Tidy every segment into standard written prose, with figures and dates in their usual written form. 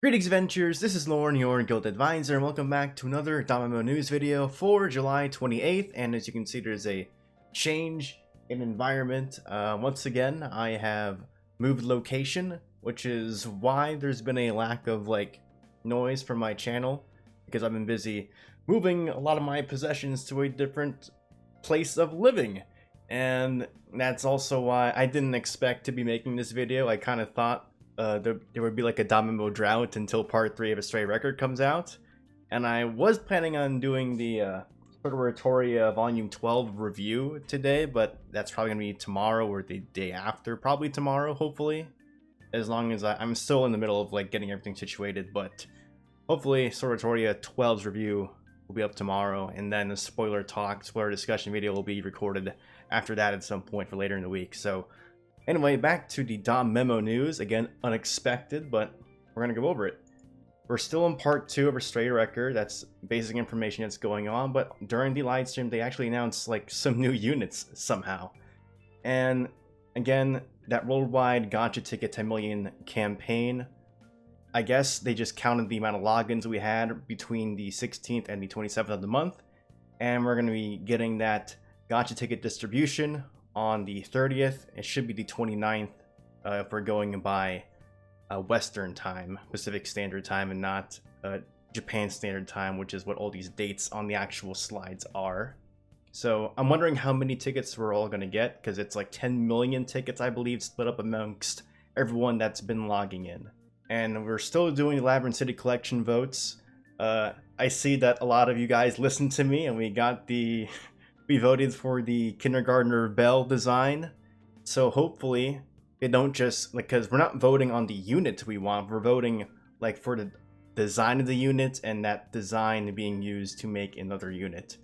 Greetings adventurers, this is Lauren, your guild advisor, and welcome back to another danmemo news video for July 28th. And as you can see, there's a change in environment. Once again, I have moved location, which is why there's been a lack of noise from my channel, because I've been busy moving a lot of my possessions to a different place of living. And that's also why I didn't expect to be making this video. I kind of thought there would be like a danmemo drought until part 3 of Astrea Record comes out, and I was planning on doing the Retoria Volume 12 review today, but that's probably gonna be tomorrow or the day after, probably tomorrow, hopefully, as long as I'm still in the middle of getting everything situated. But hopefully Retoria 12's review will be up tomorrow, and then the spoiler discussion video will be recorded after that at some point for later in the week. So anyway, back to the danmemo news. Again, unexpected, but we're going to go over it. We're still in part 2 of Astrea Record. That's basic information that's going on, but during the live stream, they actually announced some new units somehow. And again, that worldwide gotcha ticket 10 million campaign, I guess they just counted the amount of logins we had between the 16th and the 27th of the month, and we're going to be getting that gotcha ticket distribution on the 30th. It should be the 29th if we're going by Western time, Pacific Standard Time, and not Japan Standard Time, which is what all these dates on the actual slides are. So I'm wondering how many tickets we're all going to get, because it's 10 million tickets, I believe, split up amongst everyone that's been logging in. And we're still doing Labyrinth City Collection votes. I see that a lot of you guys listened to me, and we voted for the kindergartner Bell design. So hopefully they don't just because we're not voting on the unit we want, we're voting for the design of the unit and that design being used to make another unit.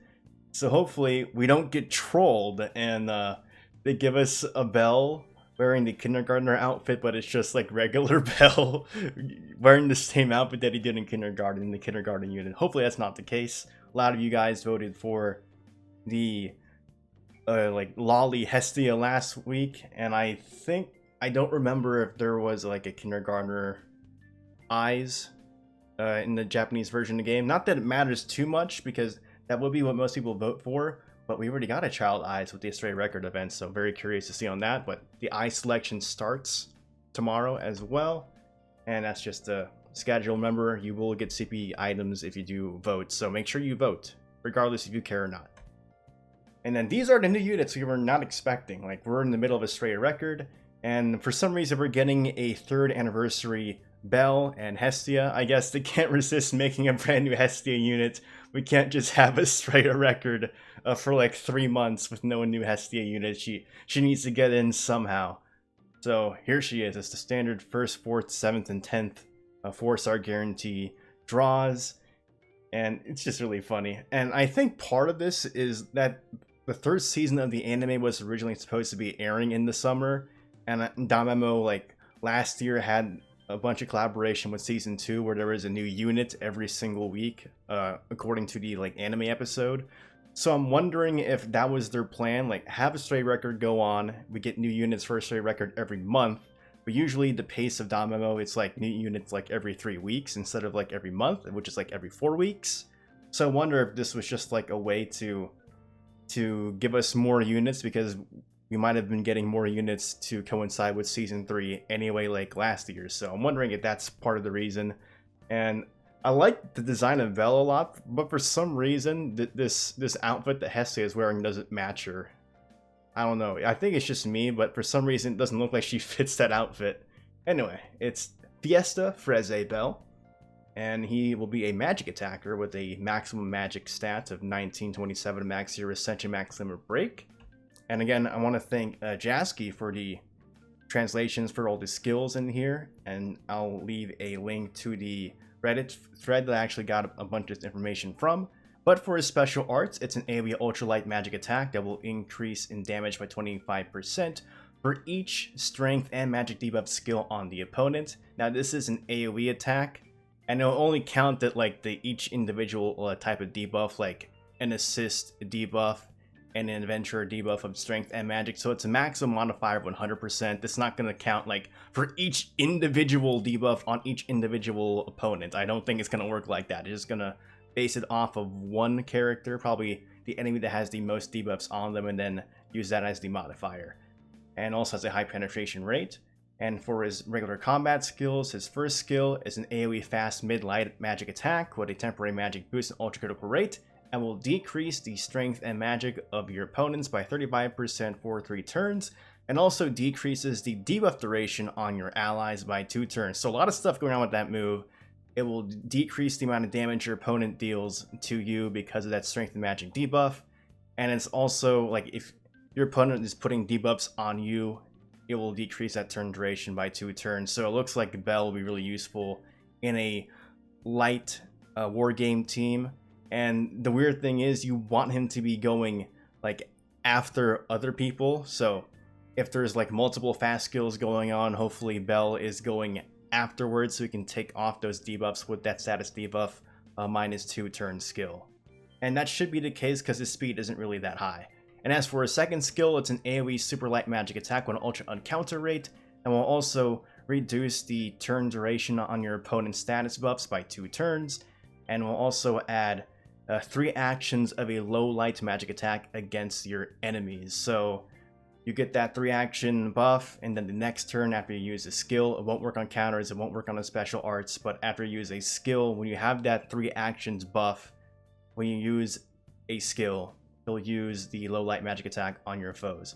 So hopefully we don't get trolled and they give us a Bell wearing the kindergartner outfit, but it's just regular Bell wearing the same outfit that he did in kindergarten in the kindergarten unit. Hopefully that's not the case. A lot of you guys voted for the Lolly Hestia last week, and I don't remember if there was a kindergartner eyes in the Japanese version of the game. Not that it matters too much, because that would be what most people vote for, but we already got a child eyes with the Astrea Record event, so very curious to see on that. But the eye selection starts tomorrow as well, and that's just a schedule. Remember, you will get CP items if you do vote, so make sure you vote regardless if you care or not. And then these are the new units we were not expecting. We're in the middle of Astrea Record, and for some reason we're getting a 3rd anniversary Bell and Hestia. I guess they can't resist making a brand new Hestia unit. We can't just have Astrea Record for 3 months with no new Hestia unit. She needs to get in somehow. So here she is. It's the standard 1st, 4th, 7th, and 10th 4-star guarantee draws. And it's just really funny. And I think part of this is that the 3rd season of the anime was originally supposed to be airing in the summer, and danmemo last year had a bunch of collaboration with season 2 where there was a new unit every single week according to the anime episode. So I'm wondering if that was their plan, have Astrea Record go on, we get new units for Astrea Record every month, but usually the pace of danmemo, it's new units every 3 weeks instead of every month, which is every 4 weeks. So I wonder if this was just a way to give us more units, because we might have been getting more units to coincide with season 3 anyway, last year. So I'm wondering if that's part of the reason. And I like the design of Belle a lot, but for some reason this outfit that Hestia is wearing doesn't match her. I don't know. I think it's just me, but for some reason it doesn't look like she fits that outfit. Anyway, it's Fiesta Freze Bell, and he will be a magic attacker with a maximum magic stat of 1927 max hero ascension max limit break. And again, I want to thank Jasky for the translations for all the skills in here, and I'll leave a link to the Reddit thread that I actually got a bunch of information from. But for his special arts, it's an AoE ultralight magic attack that will increase in damage by 25% for each strength and magic debuff skill on the opponent. Now this is an AoE attack, and it'll only count that each individual type of debuff, an assist debuff and an adventurer debuff of strength and magic, so it's a maximum modifier of 100%. It's not going to count like for each individual debuff on each individual opponent. I don't think it's going to work like that. It's just going to base it off of one character, probably the enemy that has the most debuffs on them, and then use that as the modifier. And also has a high penetration rate. And for his regular combat skills, his first skill is an AoE fast mid-light magic attack with a temporary magic boost and ultra critical rate, and will decrease the strength and magic of your opponents by 35% for 3 turns, and also decreases the debuff duration on your allies by 2 turns. So a lot of stuff going on with that move. It will decrease the amount of damage your opponent deals to you because of that strength and magic debuff, and it's also like if your opponent is putting debuffs on you, it will decrease that turn duration by 2 turns. So it looks like Bell will be really useful in a light war game team. And the weird thing is you want him to be going like after other people. So if there's like multiple fast skills going on, hopefully Bell is going afterwards so he can take off those debuffs with that status debuff -2 turn skill. And that should be the case because his speed isn't really that high. And as for his second skill, it's an AoE super light magic attack with an ultra uncounter rate, and will also reduce the turn duration on your opponent's status buffs by 2 turns, and will also add 3 actions of a low light magic attack against your enemies. So you get that 3 action buff, and then the next turn after you use a skill, it won't work on counters, it won't work on the special arts, but after you use a skill, when you have that 3 actions buff, when you use a skill, he'll use the low light magic attack on your foes.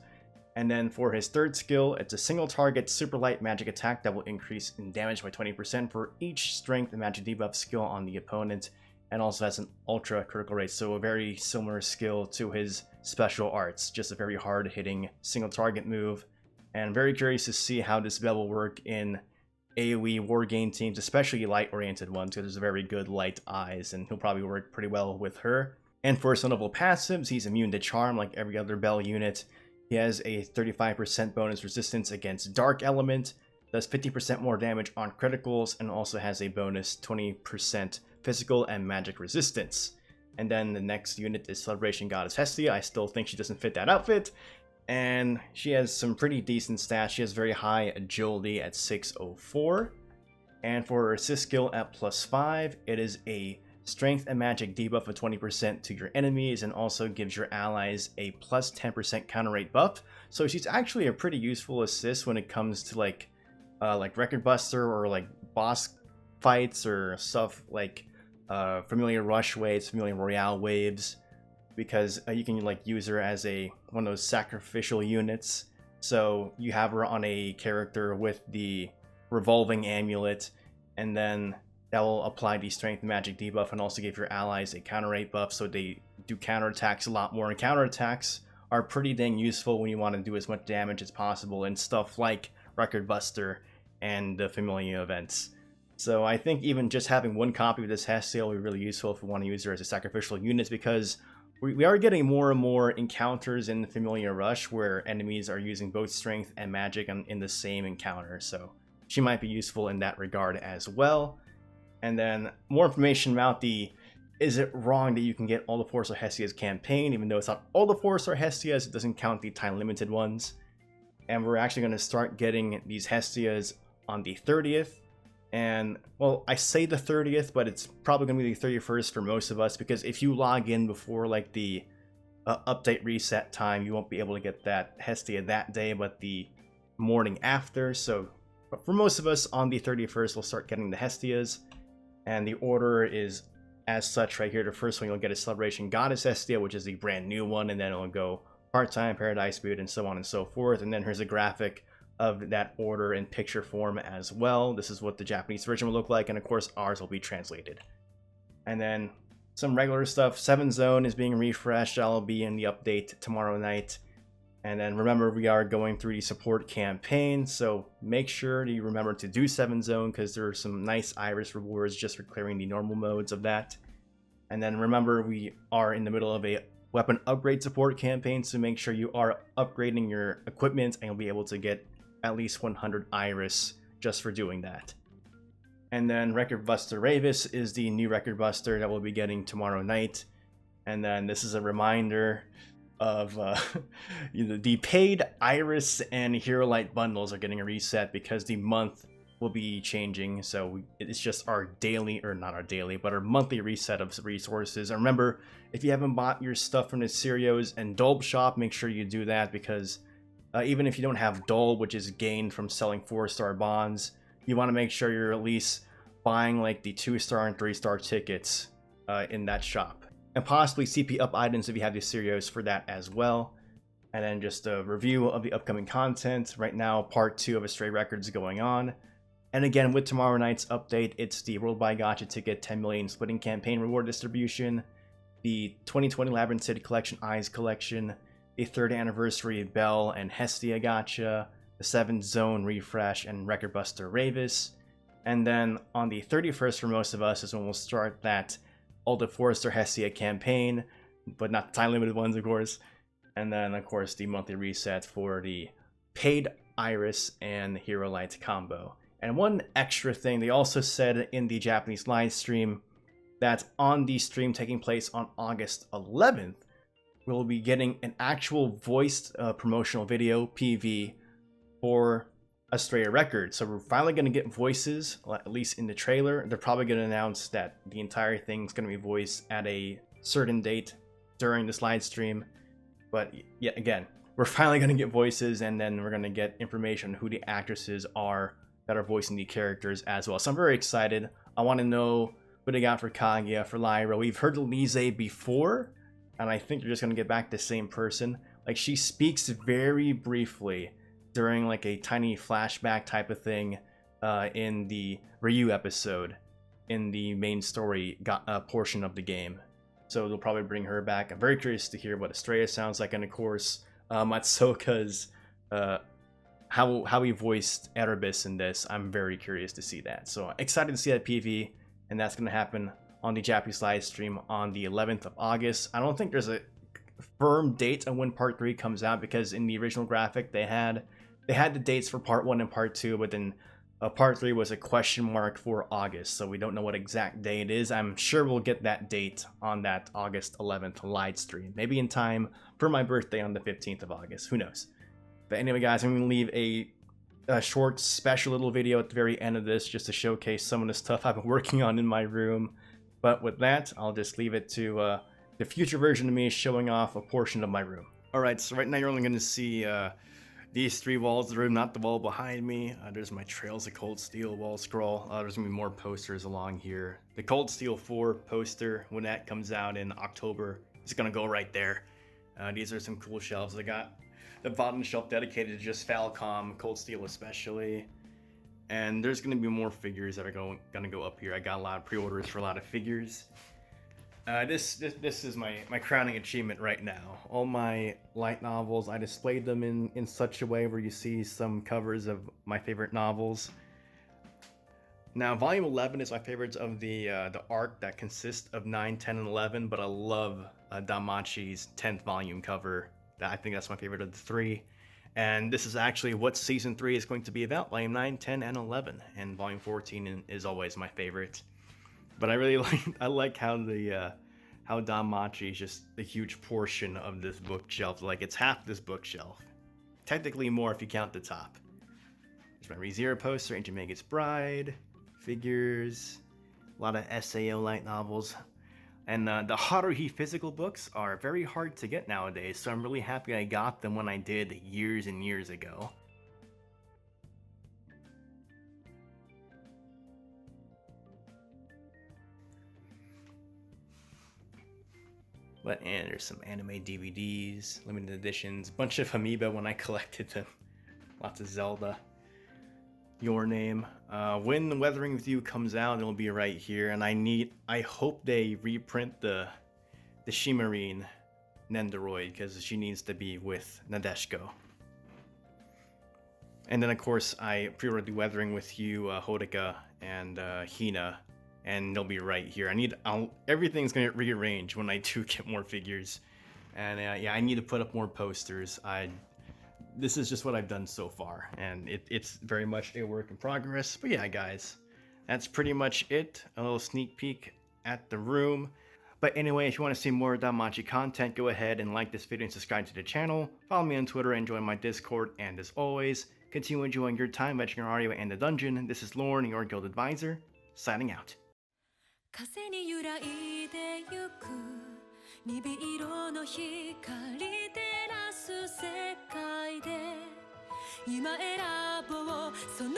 And then for his third skill, it's a single target super light magic attack that will increase in damage by 20% for each strength and magic debuff skill on the opponent, and also has an ultra critical rate, so a very similar skill to his special arts, just a very hard hitting single target move. And very curious to see how this Bell will work in AoE war game teams, especially light oriented ones, because there's very good light eyes, and he'll probably work pretty well with her. And for some level passives, he's immune to charm like every other Bell unit. He has a 35% bonus resistance against dark element, does 50% more damage on criticals, and also has a bonus 20% physical and magic resistance. And then the next unit is Celebration Goddess Hestia. I still think she doesn't fit that outfit, and she has some pretty decent stats. She has very high agility at 604, and for her assist skill at +5, it is a strength and magic debuff of 20% to your enemies, and also gives your allies a +10% counter rate buff. So she's actually a pretty useful assist when it comes to like Record Buster or like boss fights or stuff like Familiar Rush waves, Familiar Royale waves, because you can like use her as one of those sacrificial units. So you have her on a character with the revolving amulet, and then that will apply the strength and magic debuff and also give your allies a counter rate buff, so they do counterattacks a lot more. And counterattacks are pretty dang useful when you want to do as much damage as possible in stuff like Record Buster and the Familiar events. So I think even just having one copy of this Hestia will be really useful if we want to use her as a sacrificial unit, because we are getting more and more encounters in the Familiar Rush where enemies are using both strength and magic in the same encounter. So she might be useful in that regard as well. And then more information about is it wrong that you can get all the 4-star Hestias campaign, even though it's not all the 4-star Hestias, it doesn't count the time limited ones. And we're actually going to start getting these Hestias on the 30th. And, well, I say the 30th, but it's probably going to be the 31st for most of us, because if you log in before like the update reset time, you won't be able to get that Hestia that day, but the morning after. So for most of us, on the 31st, we'll start getting the Hestias. And the order is as such right here. The first one, you'll get a Celebration Goddess Hestia, which is the brand new one, and then it'll go Part-Time, Paradise Boot, and so on and so forth. And then here's a graphic of that order in picture form as well. This is what the Japanese version will look like, and of course ours will be translated. And then some regular stuff. 7 Zone is being refreshed. I'll be in the update tomorrow night. And then remember, we are going through the support campaign, so make sure you remember to do 7 Zone, because there are some nice Iris rewards just for clearing the normal modes of that. And then remember, we are in the middle of a weapon upgrade support campaign, so make sure you are upgrading your equipment, and you'll be able to get at least 100 Iris just for doing that. And then Record Buster Ravis is the new Record Buster that we'll be getting tomorrow night. And then this is a reminder, of the paid Iris and Hero Light bundles are getting a reset because the month will be changing. So it's just our daily, or not our daily, but our monthly reset of resources. And remember, if you haven't bought your stuff from the Serios and Dolb shop, make sure you do that, because even if you don't have Dolb, which is gained from selling 4-star bonds, you want to make sure you're at least buying like the 2-star and 3-star tickets in that shop. And possibly CP up items if you have the Serios for that as well. And then just a review of the upcoming content. Right now, part 2 of Astrea Record is going on. And again, with tomorrow night's update, it's the Worldwide Gacha Ticket 10 million splitting campaign reward distribution, the 2020 Labyrinth City Collection Eyes Collection, the 3rd anniversary Bell and Hestia Gacha, the 7th Zone Refresh, and Record Buster Ravis. And then on the 31st for most of us is when we'll start that Ultra Forester Hestia campaign, but not the time limited ones, of course. And then, of course, the monthly reset for the paid Iris and Hero Light combo. And one extra thing, they also said in the Japanese live stream that on the stream taking place on August 11th, we'll be getting an actual voiced promotional video, PV, for Astrea Record. So we're finally going to get voices, at least in the trailer. They're probably going to announce that the entire thing's going to be voiced at a certain date during this live stream. But yeah, again, we're finally going to get voices, and then we're going to get information on who the actresses are that are voicing the characters as well. So I'm very excited. I want to know what they got for Kaguya, for Lyra. We've heard Lise before, and I think they're just going to get back to the same person. Like, she speaks very briefly during like a tiny flashback type of thing in the Ryu episode in the main story portion of the game. So they'll probably bring her back. I'm very curious to hear what Astrea sounds like, and of course Matsuoka's how he voiced Erebus in this. I'm very curious to see that. So excited to see that PV, and that's going to happen on the Japanese live stream on the 11th of August. I don't think there's a firm date on when part 3 comes out, because in the original graphic they had the dates for part 1 and part 2, but then part 3 was a question mark for August, so we don't know what exact day it is. I'm sure we'll get that date on that August 11th live stream, maybe in time for my birthday on the 15th of August, who knows. But anyway, guys, I'm going to leave a short special little video at the very end of this just to showcase some of the stuff I've been working on in my room. But with that, I'll just leave it to the future version of me showing off a portion of my room. Alright, so right now you're only going to see these 3 walls of the room, not the wall behind me. There's my Trails of Cold Steel wall scroll. There's going to be more posters along here. The Cold Steel 4 poster, when that comes out in October, is going to go right there. These are some cool shelves. I got the bottom shelf dedicated to just Falcom, Cold Steel especially. And there's going to be more figures that are going to go up here. I got a lot of pre-orders for a lot of figures. This is my crowning achievement right now. All my light novels, I displayed them in such a way where you see some covers of my favorite novels. Now, Volume 11 is my favorites of the arc that consists of 9, 10, and 11, but I love danmachi's 10th volume cover. I think that's my favorite of the 3. And this is actually what Season 3 is going to be about, Volume 9, 10, and 11. And Volume 14 is always my favorite. But I really like how how danmachi is just a huge portion of this bookshelf. Like, it's half this bookshelf. Technically more if you count the top. There's my ReZero poster, Ancient Magus Bride, figures, a lot of SAO light novels. And the Haruhi physical books are very hard to get nowadays, so I'm really happy I got them when I did years and years ago. But and there's some anime DVDs, limited editions, bunch of Amiibo when I collected them. Lots of Zelda. Your Name. When the Weathering with You comes out, it'll be right here, and I hope they reprint the Shimarine Nendoroid, because she needs to be with Nadeshiko. And then of course I pre-ordered the Weathering with You Hodaka and Hina, and they'll be right here. Everything's gonna get rearranged when I do get more figures, and yeah, I need to put up more posters. This is just what I've done so far, and it's very much a work in progress. But yeah, guys, that's pretty much it. A little sneak peek at the room. But anyway, if you want to see more danmachi content, go ahead and like this video and subscribe to the channel. Follow me on Twitter and join my Discord. And as always, continue enjoying your time matching your audio and the dungeon. This is Lauren, your guild advisor, signing out. 風に揺らいでゆく鈍色の光照らす世界で今選ぼうその